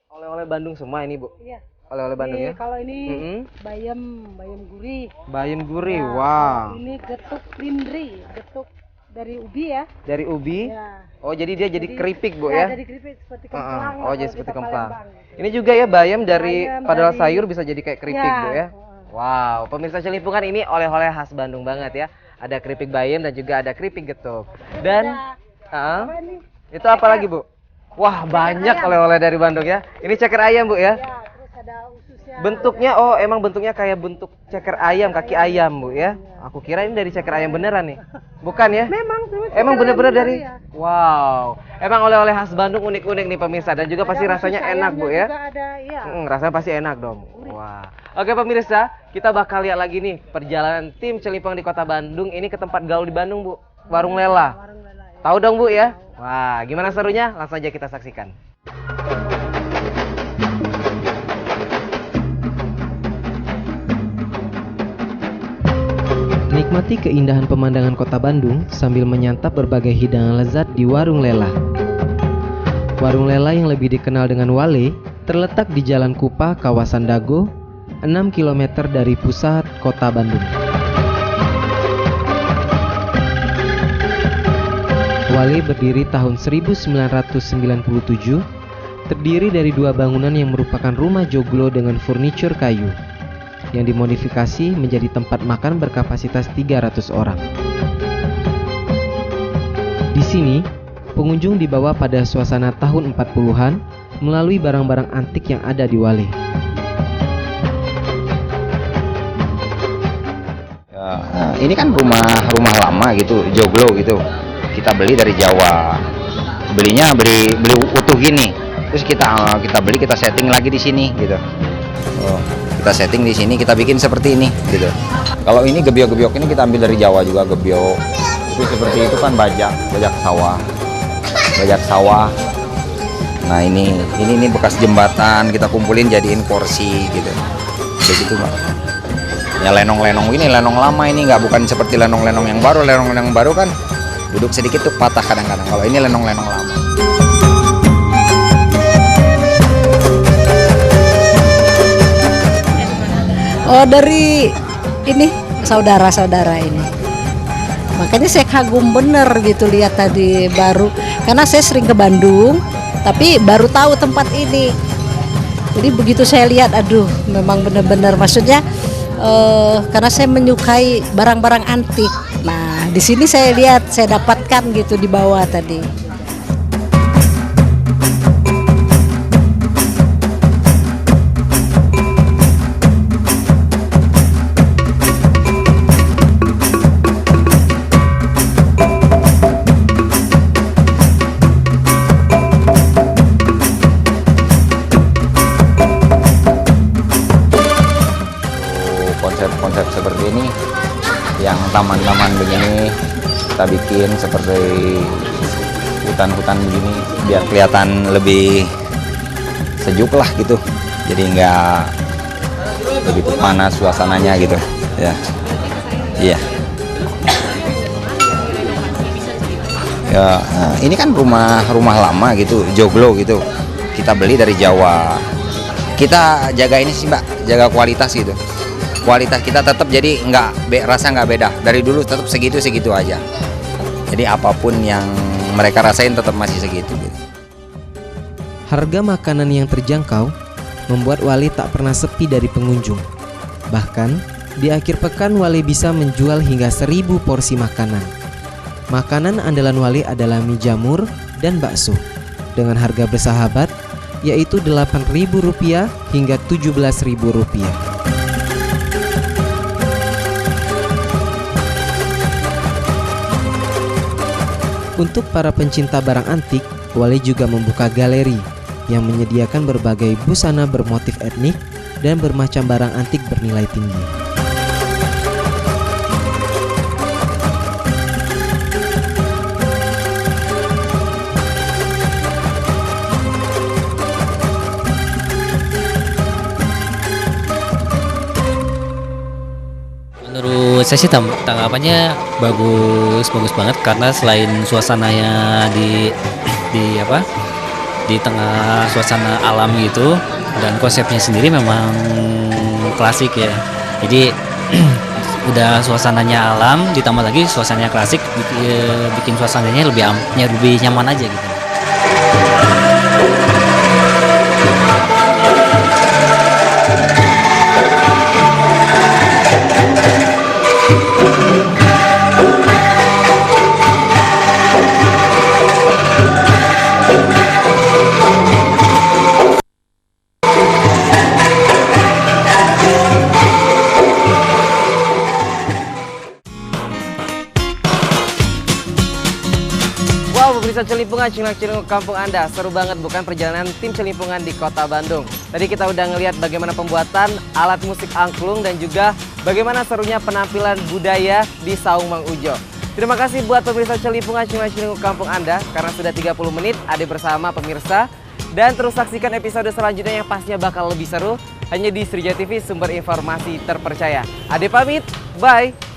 Oleh-oleh Bandung semua ini, Bu? Iya. Oleh-oleh Bandung ya? Kalau ini Mm-mm. bayam gurih. Bayam gurih, Ya, wow. kalau ini getuk lindri, getuk dari ubi ya. Dari ubi? Ya. Oh, jadi dia jadi keripik, Bu Ya, ya? jadi keripik seperti kemplang. Oh, lah jadi kalau seperti kita kemplang. Palembang, gitu. Ini juga ya bayam dari Bayam padahal dari- sayur bisa jadi kayak keripik, Ya. Bu ya? Wow, pemirsa Celimpungan ini oleh-oleh khas Bandung banget ya. Ada keripik bayam dan juga ada keripik getuk. Dan Apa ini? itu apa lagi, Bu? Wah, banyak oleh-oleh dari Bandung ya. Ini ceker ayam, Bu ya? Ya, terus ada ususnya. Bentuknya emang bentuknya kayak bentuk ceker ayam, kaki ayam, Bu ya. Aku kira ini dari ceker ayam beneran nih. Bukan ya? Memang Emang bener-bener dari ya. wow. Emang oleh-oleh khas Bandung unik-unik nih pemirsa dan juga pasti rasanya enak, Bu ya. Juga ada, ya. Rasanya pasti enak dong. Wah. Oke pemirsa, kita bakal lihat lagi nih perjalanan tim Celipang di Kota Bandung ini ke tempat gaul di Bandung, Bu. Warung Lela. Warung Lela, ya. Tahu dong, Bu ya? Wah, gimana serunya? Langsung aja kita saksikan. Nikmati keindahan pemandangan kota Bandung sambil menyantap berbagai hidangan lezat di Warung Lela. Warung Lela yang lebih dikenal dengan Wale terletak di Jalan Kupa, kawasan Dago, 6 km dari pusat kota Bandung. Wale berdiri tahun 1997, terdiri dari dua bangunan yang merupakan rumah joglo dengan furniture kayu yang dimodifikasi menjadi tempat makan berkapasitas 300 orang. Di sini, pengunjung dibawa pada suasana tahun 40-an melalui barang-barang antik yang ada di Wale. Ya, nah, ini kan rumah lama gitu, joglo gitu. Kita beli dari Jawa. Beli utuh gini. Terus kita beli, kita setting lagi di sini gitu. Kita setting di sini, kita bikin seperti ini gitu. Kalau ini gebyok-gebyok ini kita ambil dari Jawa juga, gebyok. Itu seperti itu kan bajak sawah. Nah, ini bekas jembatan kita kumpulin jadiin kursi gitu. Begitu, Pak. Ya lenong-lenong ini lenong lama ini, nggak bukan seperti lenong-lenong yang baru. Lenong-lenong yang baru kan duduk sedikit tuh patah kadang-kadang. Kalau ini lenong-lenong lama. Oh, dari ini saudara-saudara ini. Makanya saya kagum bener gitu lihat tadi baru. Karena saya sering ke Bandung, tapi baru tahu tempat ini. Jadi begitu saya lihat, aduh, memang benar-benar maksudnya karena saya menyukai barang-barang antik. Nah, di sini saya lihat, saya dapatkan gitu di bawah tadi. Konsep seperti ini, yang taman-taman begini kita bikin seperti hutan-hutan begini biar kelihatan lebih sejuk lah gitu, jadi nggak begitu panas suasananya gitu ya. Iya ya. Nah, ini kan rumah lama gitu, joglo gitu. Kita beli dari Jawa, kita jaga ini sih, Mbak, jaga kualitas gitu. Kualitas kita tetap jadi rasa nggak beda dari dulu, tetap segitu aja. Jadi apapun yang mereka rasain tetap masih segitu gitu. Harga makanan yang terjangkau membuat Wale tak pernah sepi dari pengunjung. Bahkan di akhir pekan Wale bisa menjual hingga 1000 porsi makanan. Makanan andalan Wale adalah mie jamur dan bakso dengan harga bersahabat, yaitu Rp8.000 hingga Rp17.000. Untuk para pencinta barang antik, Wale juga membuka galeri yang menyediakan berbagai busana bermotif etnik dan bermacam barang antik bernilai tinggi. Menurut saya sih tanggapannya bagus banget, karena selain suasananya di di tengah suasana alam gitu, dan konsepnya sendiri memang klasik ya. Jadi udah suasananya alam ditambah lagi suasananya klasik, bikin suasananya lebih nyaman aja gitu. Wow, pemirsa Celimpungan, cilok-cilok kampung Anda. Seru banget bukan perjalanan tim Celimpungan di Kota Bandung. Tadi kita udah ngelihat bagaimana pembuatan alat musik angklung dan juga bagaimana serunya penampilan budaya di Saung Mang Ujo. Terima kasih buat pemirsa Celimpungan, cilok-cilok kampung Anda karena sudah 30 menit ada bersama pemirsa. Dan terus saksikan episode selanjutnya yang pastinya bakal lebih seru hanya di Sriwijaya TV, sumber informasi terpercaya. Ade pamit, bye!